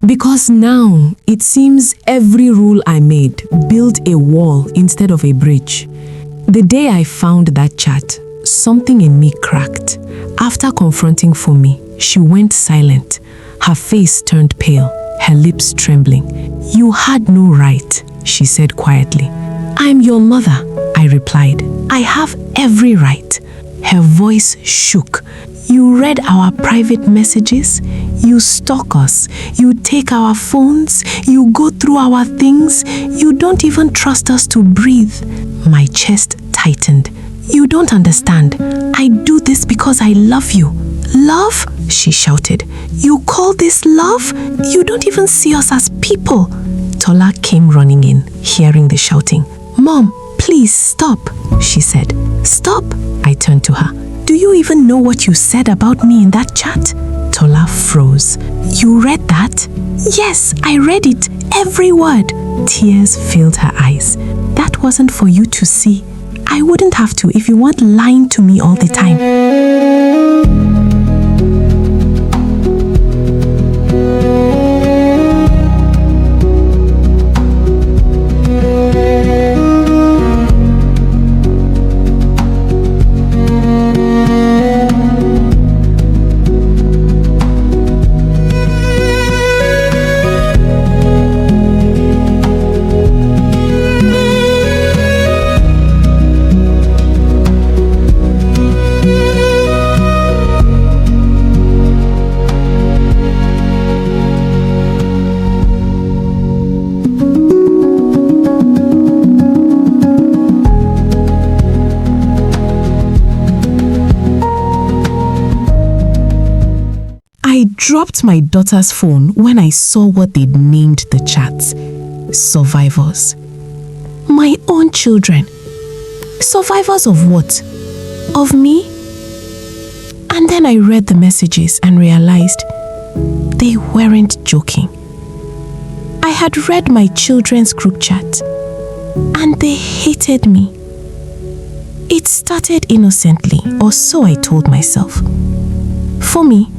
Because now it seems every rule I made built a wall instead of a bridge. The day I found that chat, something in me cracked. After confronting Fumi, she went silent. Her face turned pale, her lips trembling. "You had no right," she said quietly. "I'm your mother," I replied. "I have every right." Her voice shook. "You read our private messages? You stalk us. You take our phones. You go through our things. You don't even trust us to breathe." My chest tightened. "You don't understand. I do this because I love you." "Love?" she shouted. "You call this love? You don't even see us as people." Tola came running in, hearing the shouting. "Mom, please stop," she said. "Stop?" I turned to her. "Do you even know what you said about me in that chat?" Tola froze. "You read that?" "Yes, I read it, every word." Tears filled her eyes. "That wasn't for you to see. I wouldn't have to if you weren't lying to me all the time." I dropped my daughter's phone when I saw what they'd named the chats. Survivors. My own children. Survivors of what? Of me? And then I read the messages and realized they weren't joking. I had read my children's group chat and they hated me. It started innocently, or so I told myself. For me,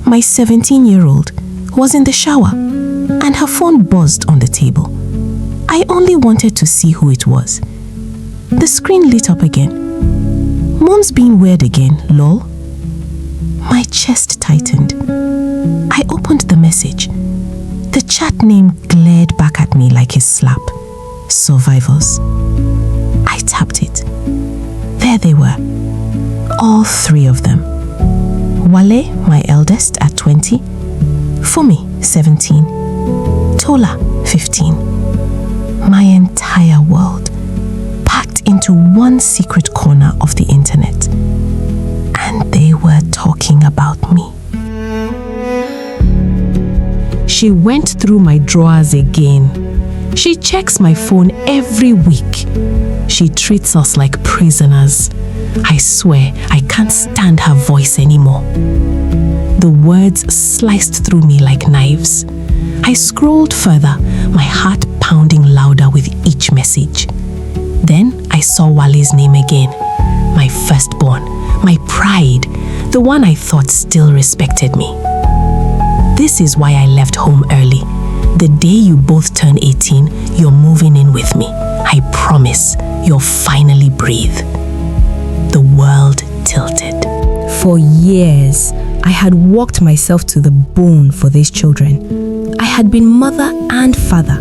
my 17-year-old was in the shower and her phone buzzed on the table. I only wanted to see who it was. The screen lit up again. "Mom's being weird again, lol." My chest tightened. I opened the message. The chat name glared back at me like a slap. Survivors. I tapped it. There they were. All three of them. Wale, my eldest, at 20. Fumi, 17. Tola, 15. My entire world, packed into one secret corner of the internet. And they were talking about me. She went through my drawers again. She checks my phone every week. She treats us like prisoners. I swear I can't stand her voice anymore. The words sliced through me like knives. I scrolled further, my heart pounding louder with each message. Then I saw Wale's name again. My firstborn, my pride, the one I thought still respected me. This is why I left home early. The day you both turn 18, you're moving in with me. I promise you'll finally breathe. The world tilted. For years, I had worked myself to the bone for these children. I had been mother and father.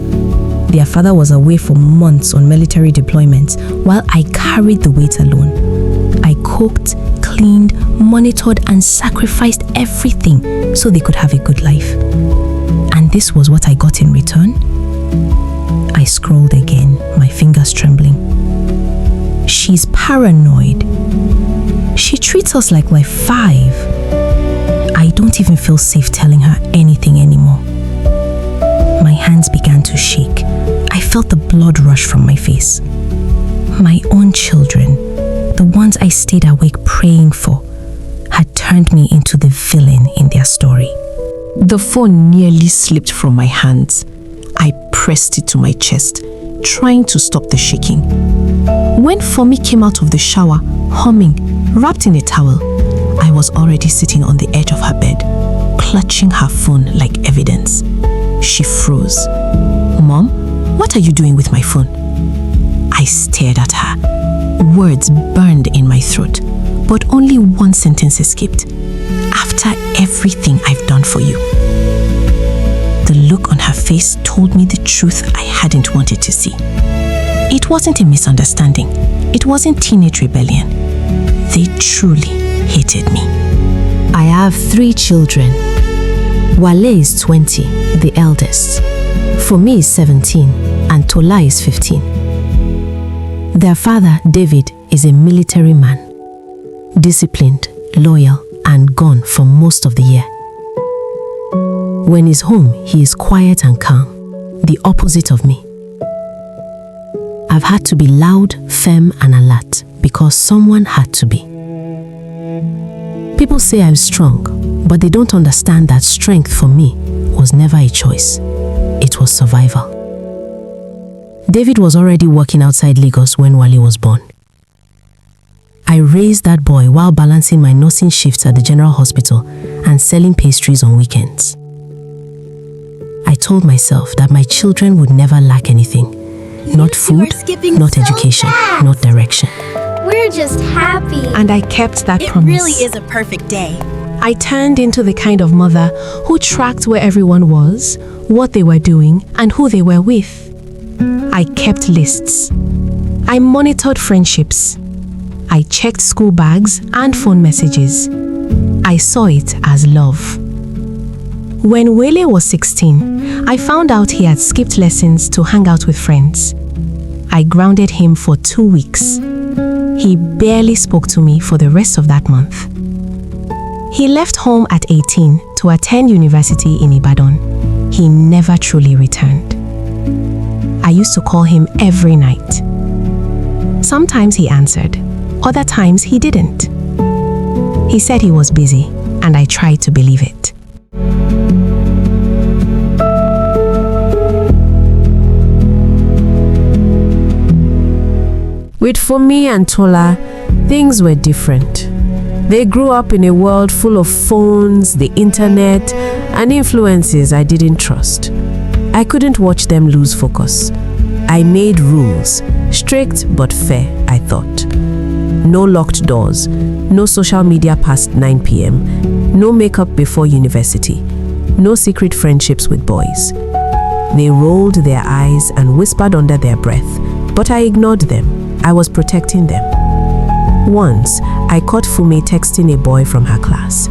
Their father was away for months on military deployments while I carried the weight alone. I cooked, cleaned, monitored, and sacrificed everything so they could have a good life. And this was what I got in return? I scrolled again, my fingers trembling. She's paranoid. She treats us like we're 5. I don't even feel safe telling her anything anymore. My hands began to shake. I felt the blood rush from my face. My own children, the ones I stayed awake praying for, had turned me into the villain in their story. The phone nearly slipped from my hands. I pressed it to my chest, trying to stop the shaking. When Fumi came out of the shower, humming, wrapped in a towel, I was already sitting on the edge of her bed, clutching her phone like evidence. She froze. Mom, what are you doing with my phone? I stared at her. Words burned in my throat, but only one sentence escaped. After everything I've done for you. The look on her face told me the truth I hadn't wanted to see. It wasn't a misunderstanding. It wasn't teenage rebellion. They truly hated me. I have 3 children. Wale is 20, the eldest. Fumi is 17 and Tola is 15. Their father, David, is a military man, disciplined, loyal, and gone for most of the year. When he's home, he is quiet and calm, the opposite of me. I've had to be loud, firm, and alert because someone had to be. People say I'm strong, but they don't understand that strength for me was never a choice. It was survival. David was already working outside Lagos when Wale was born. I raised that boy while balancing my nursing shifts at the general hospital and selling pastries on weekends. I told myself that my children would never lack anything. Not food, not education, not direction. We're just happy. And I kept that It promise. really is a perfect day. I turned into the kind of mother who tracked where everyone was, what they were doing, and who they were with. I kept lists. I monitored friendships. I checked school bags and phone messages. I saw it as love. When Wale was 16, I found out he had skipped lessons to hang out with friends. I grounded him for 2 weeks. He barely spoke to me for the rest of that month. He left home at 18 to attend university in Ibadan. He never truly returned. I used to call him every night. Sometimes he answered, other times he didn't. He said he was busy, and I tried to believe it. With Fumi and Tola, things were different. They grew up in a world full of phones, the internet, and influences I didn't trust. I couldn't watch them lose focus. I made rules, strict but fair, I thought. No locked doors, no social media past 9 p.m., no makeup before university, no secret friendships with boys. They rolled their eyes and whispered under their breath, but I ignored them. I was protecting them. Once, I caught Fumi texting a boy from her class.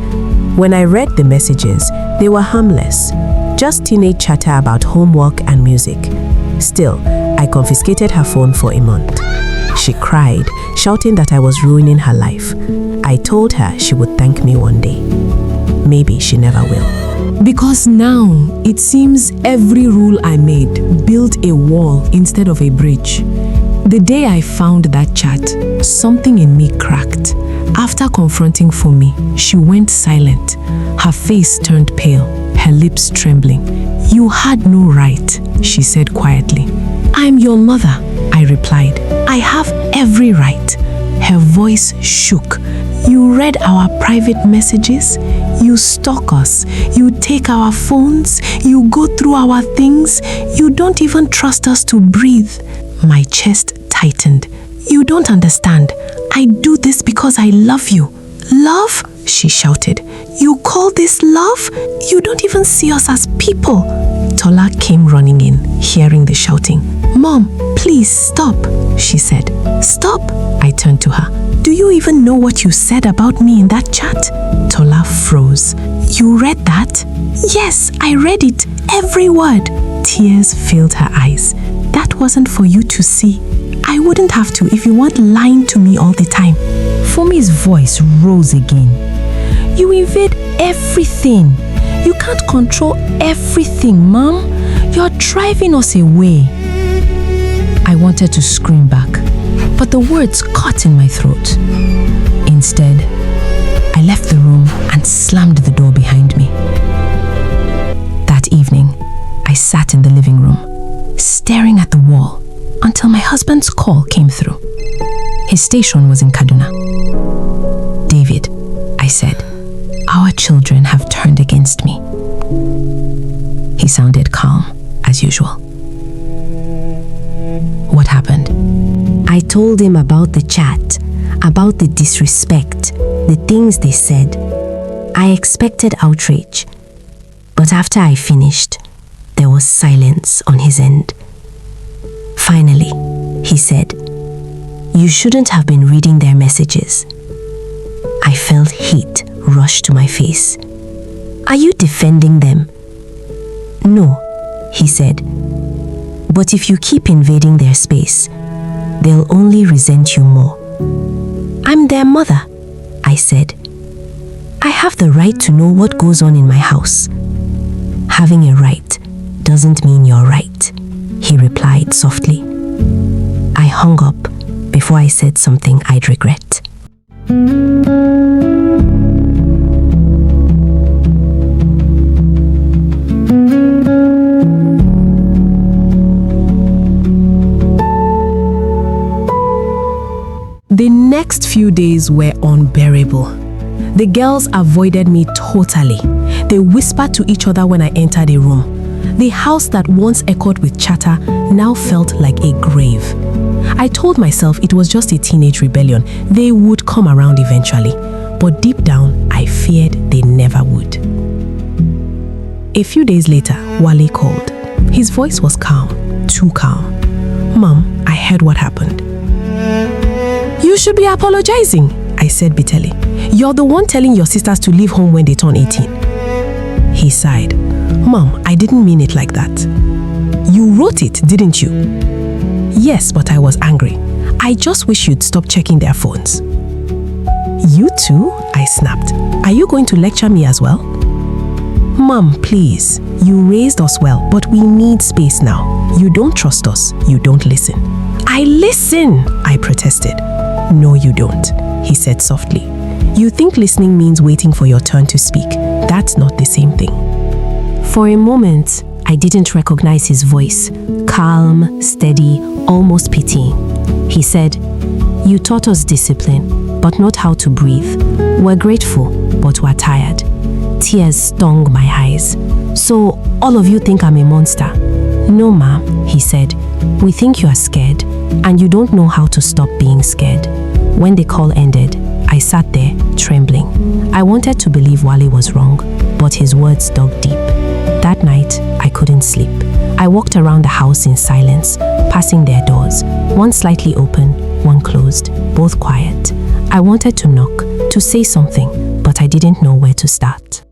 When I read the messages, they were harmless, just teenage chatter about homework and music. Still, I confiscated her phone for a month. She cried, shouting that I was ruining her life. I told her she would thank me one day. Maybe she never will. Because now, it seems every rule I made built a wall instead of a bridge. The day I found that chat, something in me cracked. After confronting Fumi, she went silent. Her face turned pale, her lips trembling. "You had no right," she said quietly. "I'm your mother," I replied. "I have every right." Her voice shook. "You read our private messages? You stalk us. You take our phones. You go through our things. You don't even trust us to breathe." My chest tightened. "You don't understand. I do this because I love you." "Love?" she shouted. "You call this love? You don't even see us as people." Tola came running in, hearing the shouting. "Mom, please stop," she said. "Stop?" I turned to her. "Do you even know what you said about me in that chat?" Tola froze. "You read that?" "Yes, I read it. Every word." Tears filled her eyes. "That wasn't for you to see. I wouldn't have to if you weren't lying to me all the time." Fumi's voice rose again. "You invade everything. You can't control everything, Mom. You're driving us away." I wanted to scream back, but the words caught in my throat. Instead, I left the room and slammed the door behind me. That evening, I sat in the living room, staring at the wall until my husband's call came through. His station was in Kaduna. "David," I said, "our children have turned against me." He sounded calm, as usual. What happened? I told him about the chat, about the disrespect, the things they said. I expected outrage, but after I finished, there was silence on his end. Finally, he said, "You shouldn't have been reading their messages." I felt heat rush to my face. "Are you defending them?" "No," he said. "But if you keep invading their space, they'll only resent you more." "I'm their mother," I said. "I have the right to know what goes on in my house." "Having a right doesn't mean you're right," he replied softly. I hung up before I said something I'd regret. The next few days were unbearable. The girls avoided me totally. They whispered to each other when I entered a room. The house that once echoed with chatter now felt like a grave. I told myself it was just a teenage rebellion. They would come around eventually. But deep down, I feared they never would. A few days later, Wale called. His voice was calm, too calm. "Mom, I heard what happened." "You should be apologizing," I said bitterly. "You're the one telling your sisters to leave home when they turn 18. He sighed. "Mom, I didn't mean it like that." "You wrote it, didn't you?" "Yes, but I was angry. I just wish you'd stop checking their phones." "You too?" I snapped. "Are you going to lecture me as well?" "Mom, please. You raised us well, but we need space now. You don't trust us. You don't listen." "I listen," I protested. "No, you don't," he said softly. "You think listening means waiting for your turn to speak. That's not the same thing." For a moment, I didn't recognize his voice. Calm, steady, almost pitying. He said, "You taught us discipline, but not how to breathe. We're grateful, but we're tired." Tears stung my eyes. "So, all of you think I'm a monster?" "No, Ma," he said. "We think you are scared, and you don't know how to stop being scared." When the call ended, I sat there, trembling. I wanted to believe Wale was wrong, but his words dug deep. That night, I couldn't sleep. I walked around the house in silence, passing their doors, one slightly open, one closed, both quiet. I wanted to knock, to say something, but I didn't know where to start.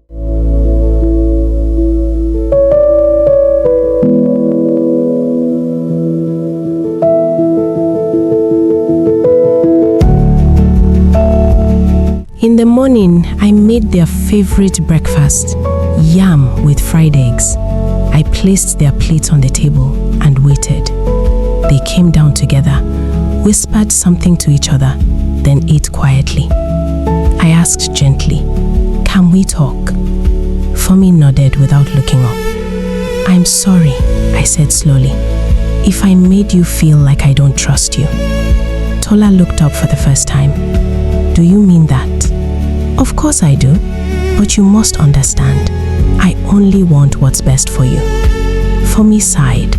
In the morning, I made their favorite breakfast, yam with fried eggs. I placed their plates on the table and waited. They came down together, whispered something to each other, then ate quietly. I asked gently, "Can we talk?" Fumi nodded without looking up. "I'm sorry," I said slowly, "if I made you feel like I don't trust you." Tola looked up for the first time. "Do you mean that?" "Of course I do, but you must understand. I only want what's best for you." Fumi sighed.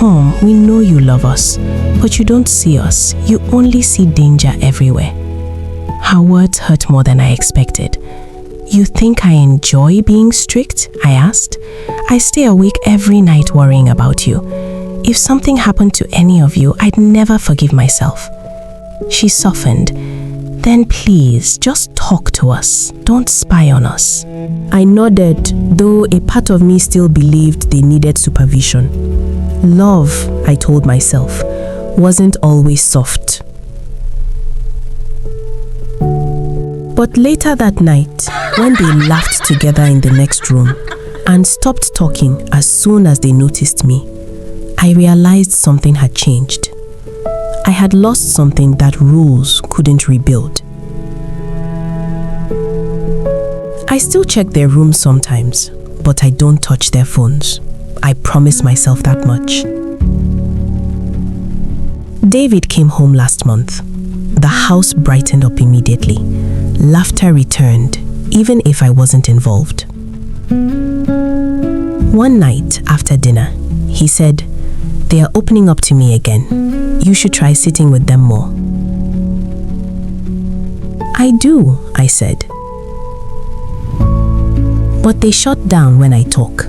"Mom, we know you love us, but you don't see us. You only see danger everywhere." Her words hurt more than I expected. "You think I enjoy being strict?" I asked. "I stay awake every night worrying about you. If something happened to any of you, I'd never forgive myself." She softened. "Then please, just talk to us. Don't spy on us." I nodded, though a part of me still believed they needed supervision. Love, I told myself, wasn't always soft. But later that night, when they laughed together in the next room and stopped talking as soon as they noticed me, I realized something had changed. I had lost something that rules couldn't rebuild. I still check their rooms sometimes, but I don't touch their phones. I promised myself that much. David came home last month. The house brightened up immediately. Laughter returned, even if I wasn't involved. One night after dinner, he said, "They are opening up to me again. You should try sitting with them more." "I do," I said. "But they shut down when I talk."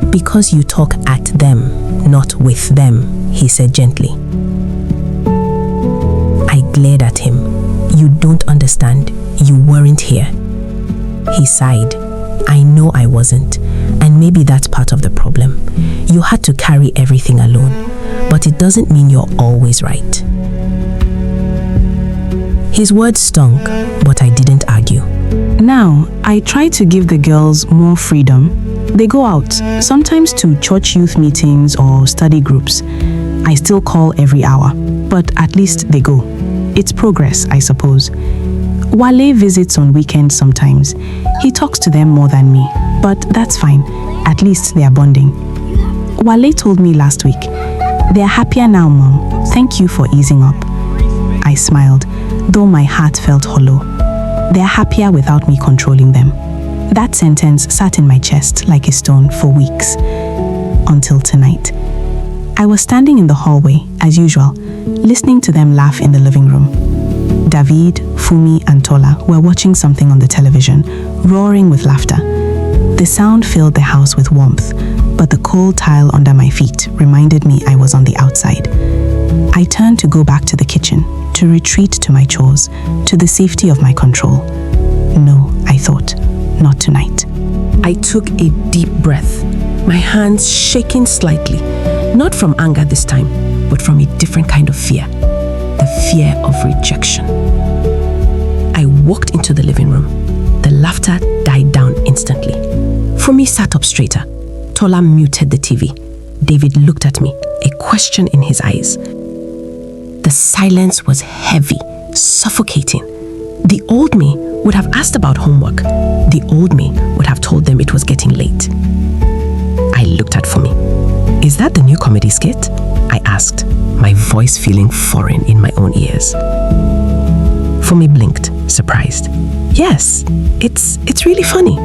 "Because you talk at them, not with them," he said gently. I glared at him. "You don't understand. You weren't here." He sighed. "I know I wasn't, and maybe that's part of the problem. You had to carry everything alone, but it doesn't mean you're always right." His words stung, but I didn't argue. Now, I try to give the girls more freedom. They go out, sometimes to church youth meetings or study groups. I still call every hour, but at least they go. It's progress, I suppose. Wale visits on weekends sometimes. He talks to them more than me, but that's fine. At least they are bonding. Wale told me last week, "They're happier now, Mom. Thank you for easing up." I smiled, though my heart felt hollow. They're happier without me controlling them. That sentence sat in my chest like a stone for weeks. Until tonight. I was standing in the hallway, as usual, listening to them laugh in the living room. David, Fumi, and Tola were watching something on the television, roaring with laughter. The sound filled the house with warmth, but the cold tile under my feet reminded me I was on the outside. I turned to go back to the kitchen, to retreat to my chores, to the safety of my control. No, I thought, not tonight. I took a deep breath, my hands shaking slightly, not from anger this time, but from a different kind of fear, the fear of rejection. I walked into the living room. The laughter died down instantly. Fumi sat up straighter. Tola muted the TV. David looked at me, a question in his eyes. The silence was heavy, suffocating. The old me would have asked about homework. The old me would have told them it was getting late. I looked at Fumi. "Is that the new comedy skit?" I asked, my voice feeling foreign in my own ears. Fumi blinked, surprised. "Yes, it's really funny."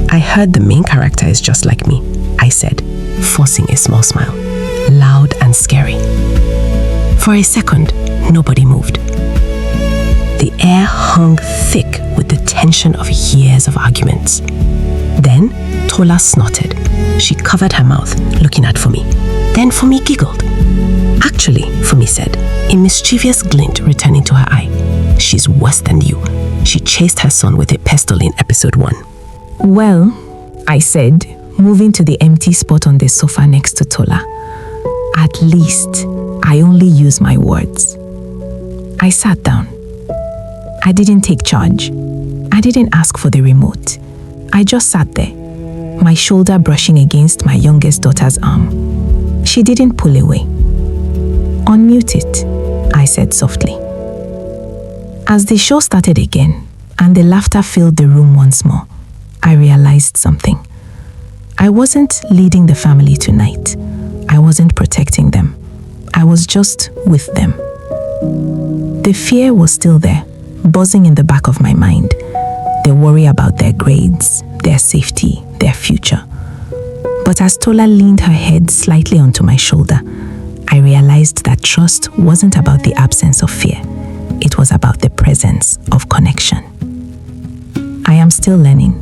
"I heard the main character is just like me," I said, forcing a small smile, loud and scary. For a second, nobody moved. The air hung thick with the tension of years of arguments. Then, Tola snorted. She covered her mouth, looking at Fumi. Then Fumi giggled. "Actually," Fumi said, a mischievous glint returning to her eye, "she's worse than you. She chased her son with a pestle in episode 1. "Well," I said, moving to the empty spot on the sofa next to Tola. "At least I only use my words." I sat down. I didn't take charge. I didn't ask for the remote. I just sat there, my shoulder brushing against my youngest daughter's arm. She didn't pull away. "Unmute it," I said softly. As the show started again and the laughter filled the room once more, I realized something. I wasn't leading the family tonight. I wasn't protecting them. I was just with them. The fear was still there, buzzing in the back of my mind. The worry about their grades, their safety, their future. But as Tola leaned her head slightly onto my shoulder, I realized that trust wasn't about the absence of fear. It was about the presence of connection. I am still learning.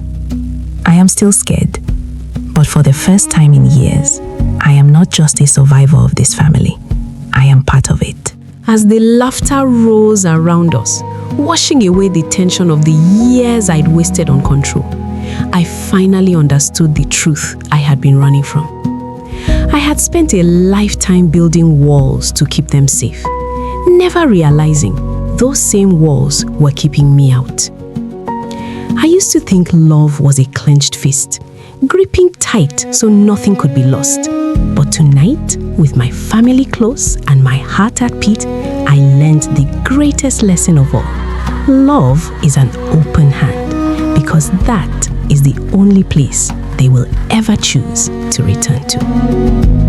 I am still scared. But for the first time in years, I am not just a survivor of this family. I am part of it. As the laughter rose around us, washing away the tension of the years I'd wasted on control, I finally understood the truth I had been running from. I had spent a lifetime building walls to keep them safe, never realizing those same walls were keeping me out. I used to think love was a clenched fist, gripping tight so nothing could be lost. But tonight, with my family close and my heart at peace, I learned the greatest lesson of all. Love is an open hand, because that is the only place they will ever choose to return to.